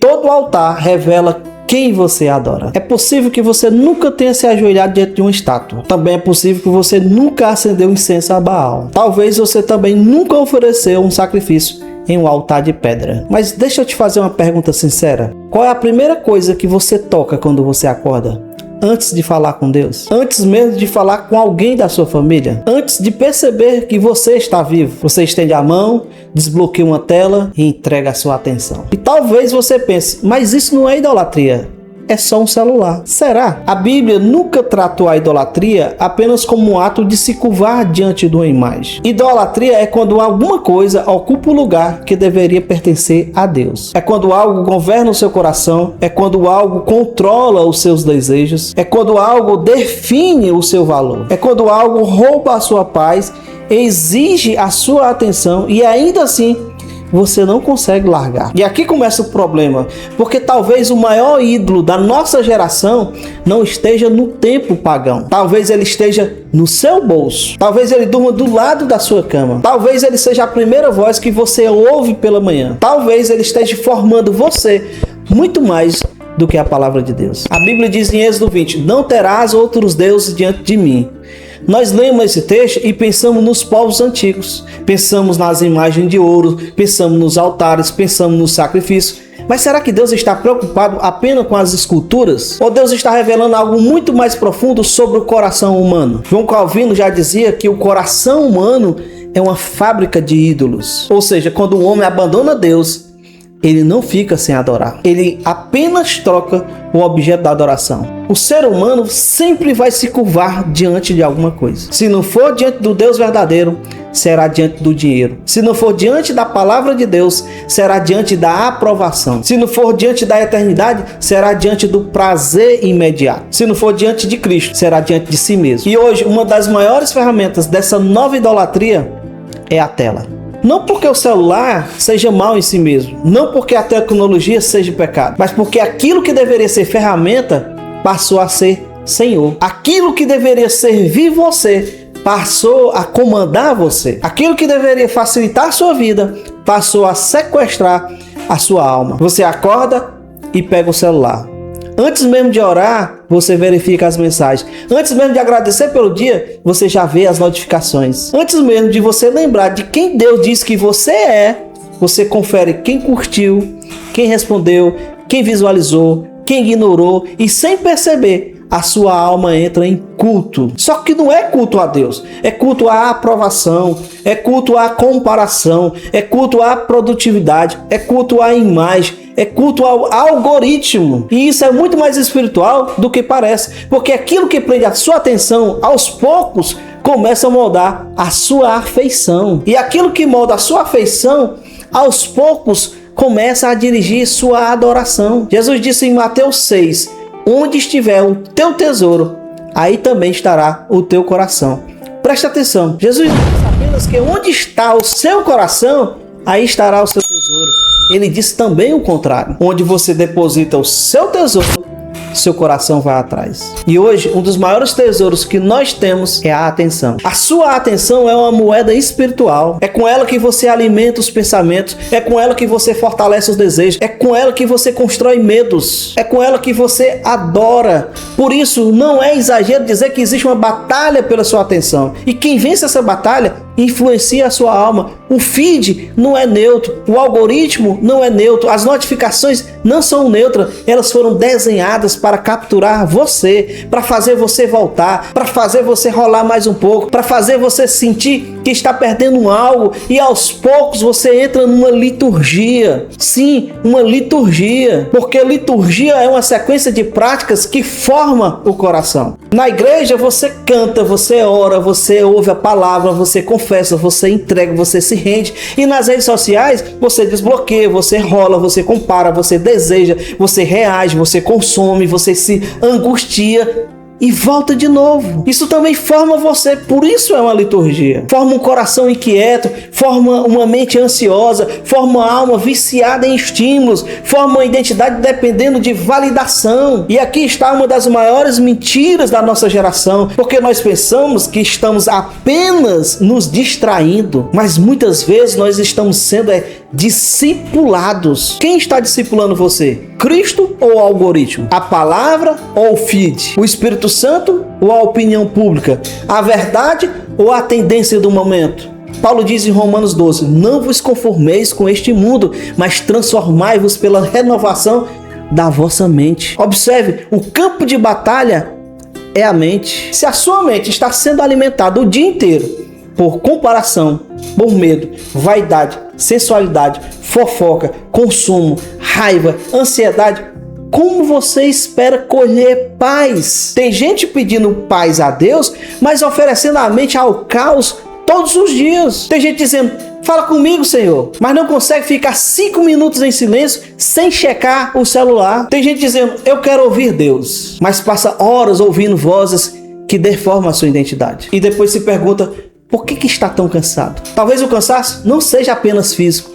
Todo altar revela quem você adora. É possível que você nunca tenha se ajoelhado diante de uma estátua. Também é possível que você nunca acendeu incenso a Baal. Talvez você também nunca ofereceu um sacrifício em um altar de pedra. Mas deixa eu te fazer uma pergunta sincera. Qual é a primeira coisa que você toca quando você acorda? Antes de falar com Deus? Antes mesmo de falar com alguém da sua família? Antes de perceber que você está vivo? Você estende a mão, desbloqueia uma tela e entrega a sua atenção. E talvez você pense, mas isso não é idolatria. É só um celular. Será? A Bíblia nunca tratou a idolatria apenas como um ato de se curvar diante de uma imagem. Idolatria é quando alguma coisa ocupa o lugar que deveria pertencer a Deus. É quando algo governa o seu coração, é quando algo controla os seus desejos, é quando algo define o seu valor, é quando algo rouba a sua paz, exige a sua atenção e ainda assim você não consegue largar. E aqui começa o problema, porque talvez o maior ídolo da nossa geração não esteja no templo pagão. Talvez ele esteja no seu bolso. Talvez ele durma do lado da sua cama. Talvez ele seja a primeira voz que você ouve pela manhã. Talvez ele esteja formando você muito mais do que a palavra de Deus. A Bíblia diz em Êxodo 20, não terás outros deuses diante de mim. Nós lemos esse texto e pensamos nos povos antigos, pensamos nas imagens de ouro, pensamos nos altares, pensamos nos sacrifícios. Mas será que Deus está preocupado apenas com as esculturas? Ou Deus está revelando algo muito mais profundo sobre o coração humano? João Calvino já dizia que o coração humano é uma fábrica de ídolos. Ou seja, quando o homem abandona Deus, ele não fica sem adorar. Ele apenas troca o objeto da adoração. O ser humano sempre vai se curvar diante de alguma coisa. Se não for diante do Deus verdadeiro, será diante do dinheiro. Se não for diante da palavra de Deus, será diante da aprovação. Se não for diante da eternidade, será diante do prazer imediato. Se não for diante de Cristo, será diante de si mesmo. E hoje, uma das maiores ferramentas dessa nova idolatria é a tela. Não porque o celular seja mal em si mesmo, não porque a tecnologia seja pecado, mas porque aquilo que deveria ser ferramenta passou a ser Senhor. Aquilo que deveria servir você passou a comandar você. Aquilo que deveria facilitar a sua vida passou a sequestrar a sua alma. Você acorda e pega o celular. Antes mesmo de orar, você verifica as mensagens. Antes mesmo de agradecer pelo dia, você já vê as notificações. Antes mesmo de você lembrar de quem Deus diz que você é, você confere quem curtiu, quem respondeu, quem visualizou, quem ignorou e sem perceber, a sua alma entra em culto. Só que não é culto a Deus, é culto à aprovação, é culto à comparação, é culto à produtividade, é culto à imagem, é culto ao algoritmo. E isso é muito mais espiritual do que parece, porque aquilo que prende a sua atenção, aos poucos, começa a moldar a sua afeição. E aquilo que molda a sua afeição, aos poucos, começa a dirigir sua adoração. Jesus disse em Mateus 6, onde estiver o teu tesouro, aí também estará o teu coração. Presta atenção, Jesus não disse apenas que onde está o seu coração, aí estará o seu tesouro. Ele disse também o contrário. Onde você deposita o seu tesouro, seu coração vai atrás. E hoje, um dos maiores tesouros que nós temos é a atenção. A sua atenção é uma moeda espiritual. É com ela que você alimenta os pensamentos. É com ela que você fortalece os desejos. É com ela que você constrói medos. É com ela que você adora. Por isso, não é exagero dizer que existe uma batalha pela sua atenção. E quem vence essa batalha influencia a sua alma. O feed não é neutro. O algoritmo não é neutro. As notificações não são neutras. Elas foram desenhadas para capturar você, para fazer você voltar, para fazer você rolar mais um pouco, para fazer você sentir que está perdendo algo e aos poucos você entra numa liturgia. Sim, uma liturgia, porque liturgia é uma sequência de práticas que forma o coração. Na igreja você canta, você ora, você ouve a palavra, você confessa, você entrega, você se rende, e nas redes sociais você desbloqueia, você rola, você compara, você deseja, você reage, você consome, você se angustia. e volta de novo. Isso também forma você, por isso é uma liturgia. Forma um coração inquieto, forma uma mente ansiosa, forma uma alma viciada em estímulos, forma uma identidade dependendo de validação. E aqui está uma das maiores mentiras da nossa geração, porque nós pensamos que estamos apenas nos distraindo, mas muitas vezes nós estamos sendo discipulados. Quem está discipulando você? Cristo ou o algoritmo? A palavra ou o feed? O Espírito Santo ou a opinião pública? A verdade ou a tendência do momento? Paulo diz em Romanos 12: não vos conformeis com este mundo, mas transformai-vos pela renovação da vossa mente. Observe, o campo de batalha é a mente. Se a sua mente está sendo alimentada o dia inteiro por comparação, por medo, vaidade, sensualidade, fofoca, consumo, raiva, ansiedade, como você espera colher paz? Tem gente pedindo paz a Deus, mas oferecendo a mente ao caos todos os dias. Tem gente dizendo: fala comigo, Senhor, mas não consegue ficar 5 minutos em silêncio sem checar o celular. Tem gente dizendo: eu quero ouvir Deus, mas passa horas ouvindo vozes que deformam a sua identidade. E depois se pergunta: por que está tão cansado? Talvez o cansaço não seja apenas físico,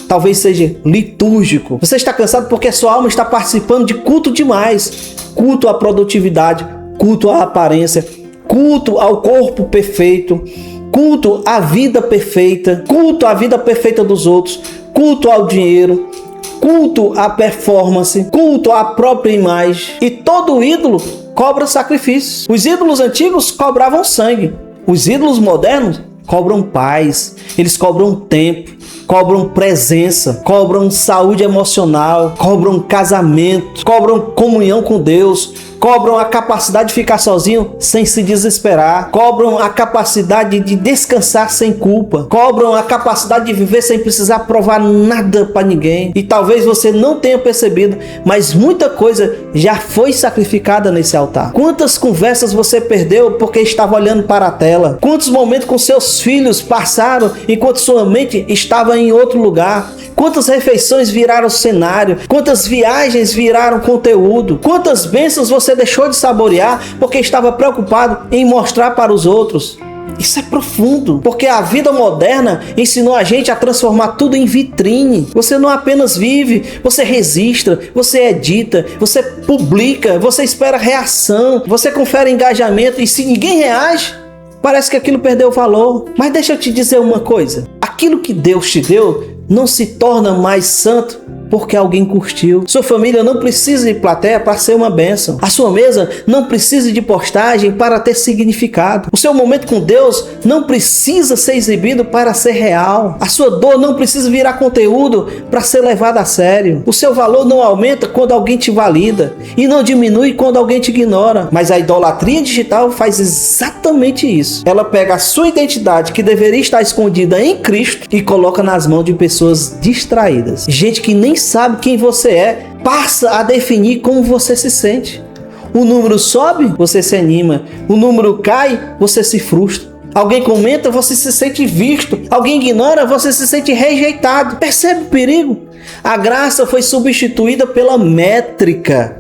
talvez seja litúrgico. Você está cansado porque a sua alma está participando de culto demais. Culto à produtividade, culto à aparência, culto ao corpo perfeito, culto à vida perfeita, culto à vida perfeita dos outros, culto ao dinheiro, culto à performance, culto à própria imagem. E todo ídolo cobra sacrifícios. Os ídolos antigos cobravam sangue. Os ídolos modernos cobram paz, eles cobram tempo, cobram presença, cobram saúde emocional, cobram casamento, cobram comunhão com Deus, cobram a capacidade de ficar sozinho sem se desesperar, cobram a capacidade de descansar sem culpa, cobram a capacidade de viver sem precisar provar nada para ninguém. E talvez você não tenha percebido, mas muita coisa já foi sacrificada nesse altar. Quantas conversas você perdeu porque estava olhando para a tela? Quantos momentos com seus filhos passaram enquanto sua mente estava em outro lugar? Quantas refeições viraram cenário? Quantas viagens viraram conteúdo? Quantas bênçãos você deixou de saborear porque estava preocupado em mostrar para os outros? Isso é profundo, porque a vida moderna ensinou a gente a transformar tudo em vitrine. Você não apenas vive, você registra, você edita, você publica, você espera reação, você confere engajamento, e se ninguém reage, parece que aquilo perdeu valor. Mas deixa eu te dizer uma coisa: aquilo que Deus te deu não se torna mais santo porque alguém curtiu. Sua família não precisa de plateia para ser uma bênção. A sua mesa não precisa de postagem para ter significado. O seu momento com Deus não precisa ser exibido para ser real. A sua dor não precisa virar conteúdo para ser levada a sério. O seu valor não aumenta quando alguém te valida e não diminui quando alguém te ignora. Mas a idolatria digital faz exatamente isso. Ela pega a sua identidade, que deveria estar escondida em Cristo, e coloca nas mãos de pessoas distraídas. Gente que nem sabe quem você é, passa a definir como você se sente. O número sobe, você se anima. O número cai, você se frustra. Alguém comenta, você se sente visto. Alguém ignora, você se sente rejeitado. Percebe o perigo? A graça foi substituída pela métrica.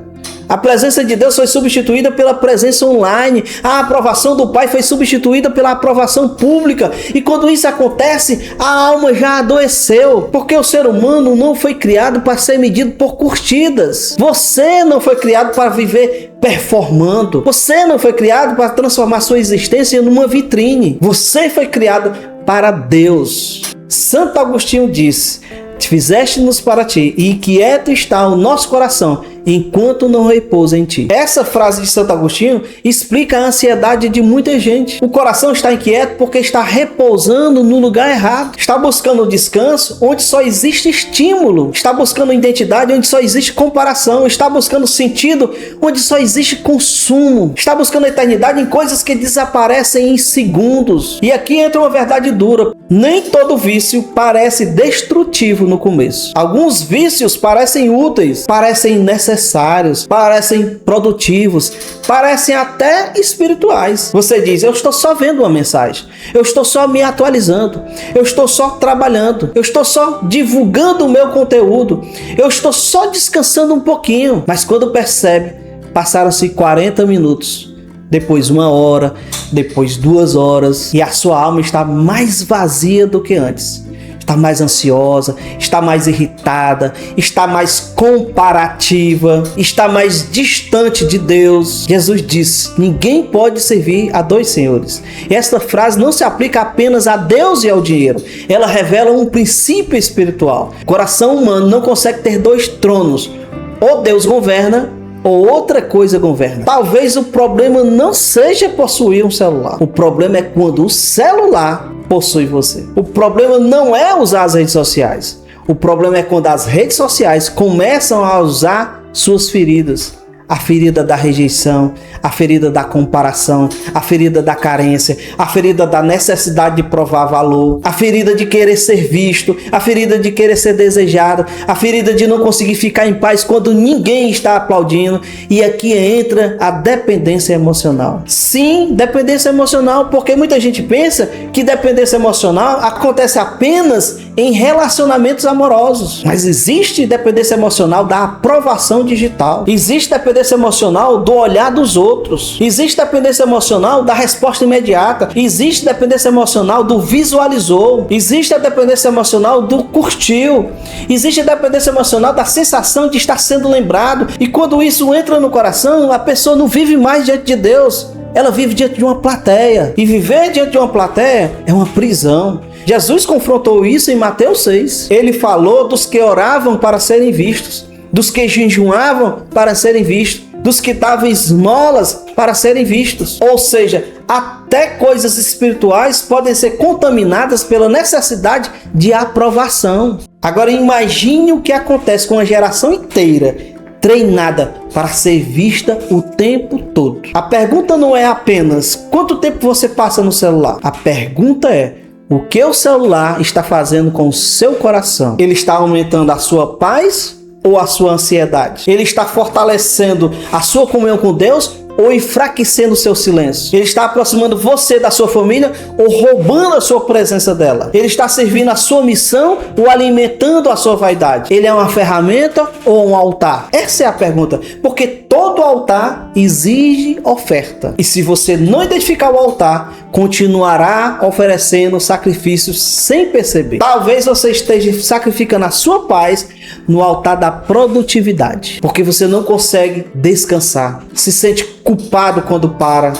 A presença de Deus foi substituída pela presença online. A aprovação do Pai foi substituída pela aprovação pública. E quando isso acontece, a alma já adoeceu. Porque o ser humano não foi criado para ser medido por curtidas. Você não foi criado para viver performando. Você não foi criado para transformar sua existência numa vitrine. Você foi criado para Deus. Santo Agostinho disse: fizeste-nos para ti, e quieto está o nosso coração, enquanto não repousa em ti. Essa frase de Santo Agostinho explica a ansiedade de muita gente. O coração está inquieto porque está repousando no lugar errado. Está buscando descanso onde só existe estímulo. Está buscando identidade onde só existe comparação. Está buscando sentido onde só existe consumo. Está buscando eternidade em coisas que desaparecem em segundos. E aqui entra uma verdade dura: nem todo vício parece destrutivo no começo. Alguns vícios parecem úteis, parecem necessários, parecem produtivos, parecem até espirituais. Você diz: eu estou só vendo uma mensagem, eu estou só me atualizando, eu estou só trabalhando, eu estou só divulgando o meu conteúdo, eu estou só descansando um pouquinho. Mas quando percebe, passaram-se 40 minutos, depois 1 hora, depois 2 horas, e a sua alma está mais vazia do que antes. Está mais ansiosa, está mais irritada, está mais comparativa, está mais distante de Deus. Jesus disse: ninguém pode servir a 2 senhores. E esta frase não se aplica apenas a Deus e ao dinheiro. Ela revela um princípio espiritual. O coração humano não consegue ter 2 tronos. Ou Deus governa, ou outra coisa governa. Talvez o problema não seja possuir um celular. O problema é quando o celular possui você. O problema não é usar as redes sociais. O problema é quando as redes sociais começam a usar suas feridas. A ferida da rejeição, a ferida da comparação, a ferida da carência, a ferida da necessidade de provar valor, a ferida de querer ser visto, a ferida de querer ser desejado, a ferida de não conseguir ficar em paz quando ninguém está aplaudindo. E aqui entra a dependência emocional. Sim, dependência emocional, porque muita gente pensa que dependência emocional acontece apenas em relacionamentos amorosos. Mas existe dependência emocional da aprovação digital. Existe dependência emocional do olhar dos outros. Existe dependência emocional da resposta imediata. Existe dependência emocional do visualizou. Existe a dependência emocional do curtiu. Existe a dependência emocional da sensação de estar sendo lembrado. E quando isso entra no coração, a pessoa não vive mais diante de Deus. Ela vive diante de uma plateia. E viver diante de uma plateia é uma prisão. Jesus confrontou isso em Mateus 6. Ele falou dos que oravam para serem vistos, dos que jejuavam para serem vistos, dos que davam esmolas para serem vistos. Ou seja, até coisas espirituais podem ser contaminadas pela necessidade de aprovação. Agora imagine o que acontece com a geração inteira treinada para ser vista o tempo todo. A pergunta não é apenas quanto tempo você passa no celular. A pergunta é: o que o celular está fazendo com o seu coração? Ele está aumentando a sua paz ou a sua ansiedade? Ele está fortalecendo a sua comunhão com Deus ou enfraquecendo o seu silêncio? Ele está aproximando você da sua família ou roubando a sua presença dela? Ele está servindo a sua missão ou alimentando a sua vaidade? Ele é uma ferramenta ou um altar? Essa é a pergunta, porque todo altar exige oferta. E se você não identificar o altar, continuará oferecendo sacrifícios sem perceber. Talvez você esteja sacrificando a sua paz no altar da produtividade, porque você não consegue descansar, se sente culpado quando para,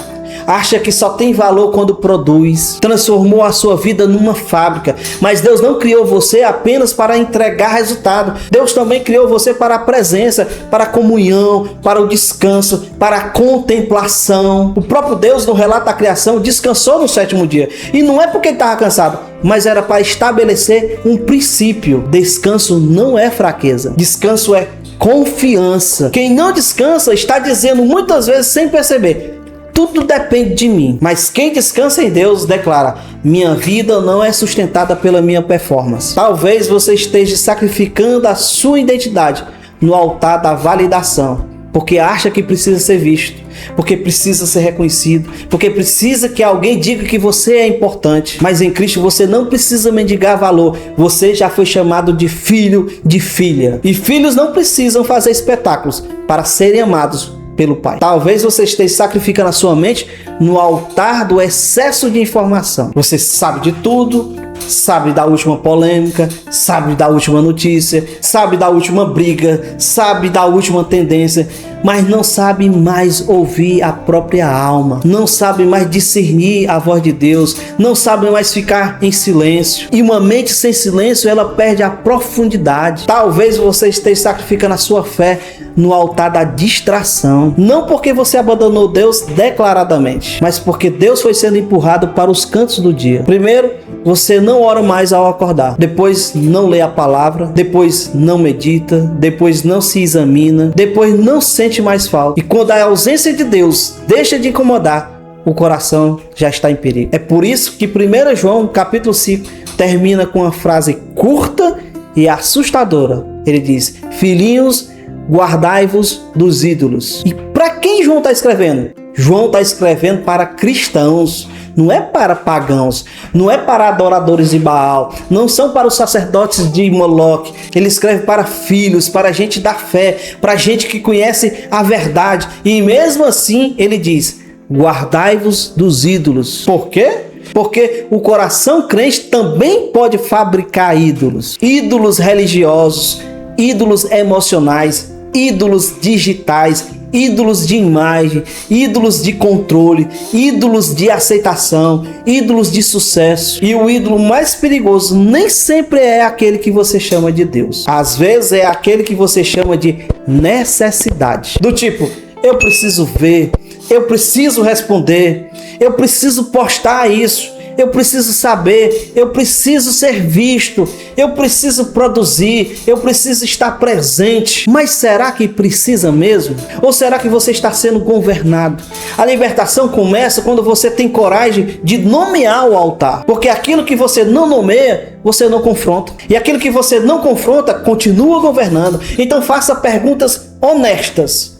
acha que só tem valor quando produz, transformou a sua vida numa fábrica. Mas Deus não criou você apenas para entregar resultado. Deus também criou você para a presença, para a comunhão, para o descanso, para a contemplação. O próprio Deus, no relato da criação, descansou no 7º dia. E não é porque ele estava cansado, mas era para estabelecer um princípio. Descanso não é fraqueza. Descanso é confiança. Quem não descansa está dizendo muitas vezes sem perceber: tudo depende de mim. Mas quem descansa em Deus declara: minha vida não é sustentada pela minha performance. Talvez você esteja sacrificando a sua identidade no altar da validação, porque acha que precisa ser visto, porque precisa ser reconhecido, porque precisa que alguém diga que você é importante. Mas em Cristo você não precisa mendigar valor. Você já foi chamado de filho, de filha. E filhos não precisam fazer espetáculos para serem amados pelo Pai. Talvez você esteja sacrificando a sua mente no altar do excesso de informação. Você sabe de tudo, sabe da última polêmica, sabe da última notícia, sabe da última briga, sabe da última tendência, mas não sabe mais ouvir a própria alma, não sabe mais discernir a voz de Deus, não sabe mais ficar em silêncio. E uma mente sem silêncio, ela perde a profundidade. Talvez você esteja sacrificando a sua fé no altar da distração, não porque você abandonou Deus declaradamente, mas porque Deus foi sendo empurrado para os cantos do dia. Primeiro, você não ora mais ao acordar, depois não lê a palavra, depois não medita, depois não se examina, depois não sente mais falta. E quando a ausência de Deus deixa de incomodar, o coração já está em perigo. É por isso que 1 João capítulo 5 termina com uma frase curta e assustadora. Ele diz: filhinhos, guardai-vos dos ídolos. E para quem João está escrevendo? João está escrevendo para cristãos, não é para pagãos, não é para adoradores de Baal, não são para os sacerdotes de Moloque. Ele escreve para filhos, para gente da fé, para gente que conhece a verdade. E mesmo assim ele diz: guardai-vos dos ídolos. Por quê? Porque o coração crente também pode fabricar ídolos. Ídolos religiosos, ídolos emocionais, ídolos digitais, ídolos de imagem, ídolos de controle, ídolos de aceitação, ídolos de sucesso. E o ídolo mais perigoso nem sempre é aquele que você chama de Deus. Às vezes é aquele que você chama de necessidade. Do tipo, eu preciso ver, eu preciso responder, eu preciso postar isso, eu preciso saber, eu preciso ser visto, eu preciso produzir, eu preciso estar presente. Mas será que precisa mesmo? Ou será que você está sendo governado? A libertação começa quando você tem coragem de nomear o altar. Porque aquilo que você não nomeia, você não confronta. E aquilo que você não confronta, continua governando. Então faça perguntas honestas.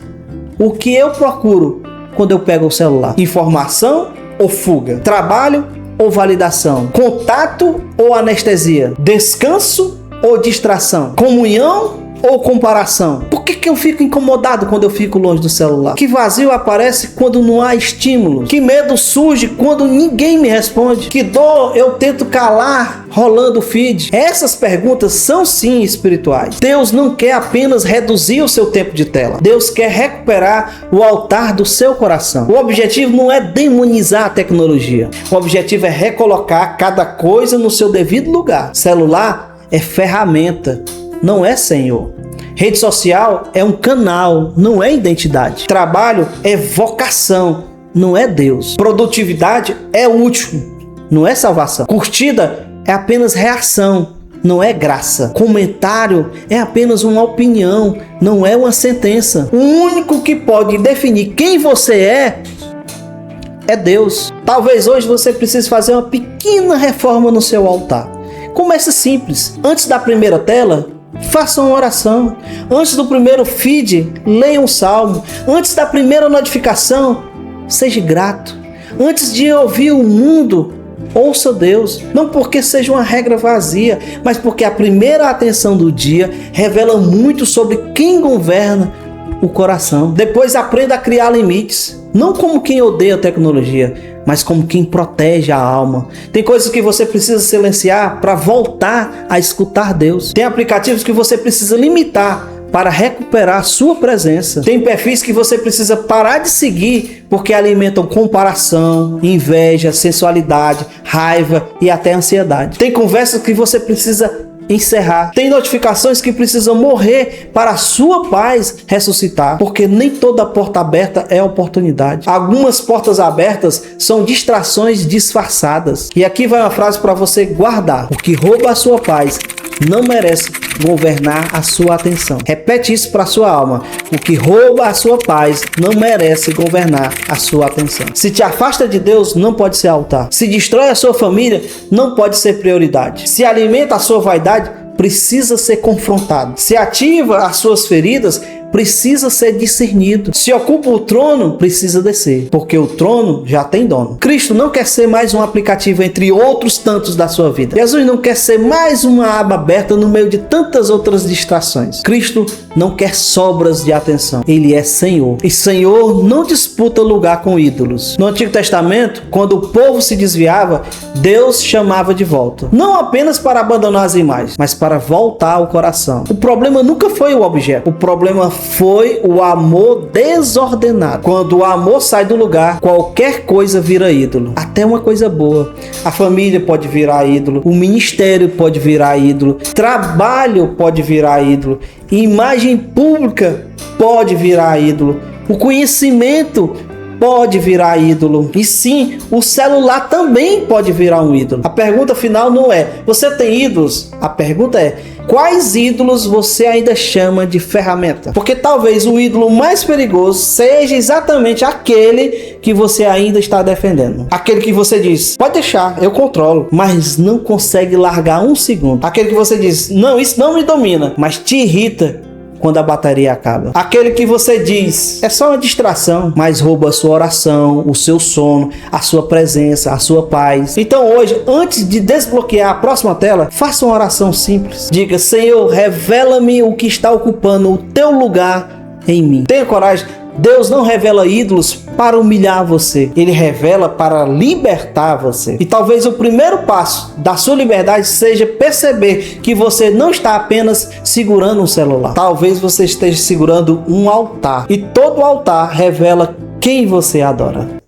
O que eu procuro quando eu pego o celular? Informação ou fuga? Trabalho ou validação? Contato ou anestesia? Descanso ou distração? Comunhão ou comparação? Por que eu fico incomodado quando eu fico longe do celular? Que vazio aparece quando não há estímulos? Que medo surge quando ninguém me responde? Que dor eu tento calar rolando o feed? Essas perguntas são sim espirituais. Deus não quer apenas reduzir o seu tempo de tela. Deus quer recuperar o altar do seu coração. O objetivo não é demonizar a tecnologia. O objetivo é recolocar cada coisa no seu devido lugar. Celular é ferramenta, não é Senhor. Rede social é um canal, não é identidade. Trabalho é vocação, não é Deus. Produtividade é útil, não é salvação. Curtida é apenas reação, não é graça. Comentário é apenas uma opinião, não é uma sentença. O único que pode definir quem você é Deus. Talvez hoje você precise fazer uma pequena reforma no seu altar. Comece simples. Antes da primeira tela, faça uma oração. Antes do primeiro feed, leia um salmo. Antes da primeira notificação, seja grato. Antes de ouvir o mundo, ouça Deus. Não porque seja uma regra vazia, mas porque a primeira atenção do dia revela muito sobre quem governa o coração. Depois aprenda a criar limites. Não como quem odeia a tecnologia, mas como quem protege a alma. Tem coisas que você precisa silenciar para voltar a escutar Deus. Tem aplicativos que você precisa limitar para recuperar a sua presença. Tem perfis que você precisa parar de seguir porque alimentam comparação, inveja, sensualidade, raiva e até ansiedade. Tem conversas que você precisa encerrar. Tem notificações que precisam morrer para a sua paz ressuscitar, porque nem toda porta aberta é oportunidade. Algumas portas abertas são distrações disfarçadas. E aqui vai uma frase para você guardar: o que rouba a sua paz não merece governar a sua atenção. Repete isso para a sua alma: o que rouba a sua paz não merece governar a sua atenção. Se te afasta de Deus, não pode ser altar. Se destrói a sua família, não pode ser prioridade. Se alimenta a sua vaidade, precisa ser confrontado. Se ativa as suas feridas, precisa ser discernido. Se ocupa o trono, precisa descer, porque o trono já tem dono. Cristo não quer ser mais um aplicativo entre outros tantos da sua vida. Jesus não quer ser mais uma aba aberta no meio de tantas outras distrações. Cristo não quer sobras de atenção. Ele é Senhor. E Senhor não disputa lugar com ídolos. No Antigo Testamento, quando o povo se desviava, Deus chamava de volta. Não apenas para abandonar as imagens, mas para voltar ao coração. O problema nunca foi o objeto. O problema foi o amor desordenado. Quando o amor sai do lugar, qualquer coisa vira ídolo. Até uma coisa boa. A família pode virar ídolo. O ministério pode virar ídolo. Trabalho pode virar ídolo. Imagem pública pode virar ídolo. O conhecimento pode virar ídolo. E sim, o celular também pode virar um ídolo. A pergunta final não é: você tem ídolos? A pergunta é: quais ídolos você ainda chama de ferramenta? Porque talvez o ídolo mais perigoso seja exatamente aquele que você ainda está defendendo. Aquele que você diz: pode deixar, eu controlo, mas não consegue largar um segundo. Aquele que você diz: não, isso não me domina, mas te irrita quando a bateria acaba. Aquele que você diz: é só uma distração, mas rouba a sua oração, o seu sono, a sua presença, a sua paz. Então hoje, antes de desbloquear a próxima tela, faça uma oração simples. Diga: Senhor, revela-me o que está ocupando o teu lugar em mim. Tenha coragem. Deus não revela ídolos para humilhar você, ele revela para libertar você. E talvez o primeiro passo da sua liberdade seja perceber que você não está apenas segurando um celular. Talvez você esteja segurando um altar, e todo altar revela quem você adora.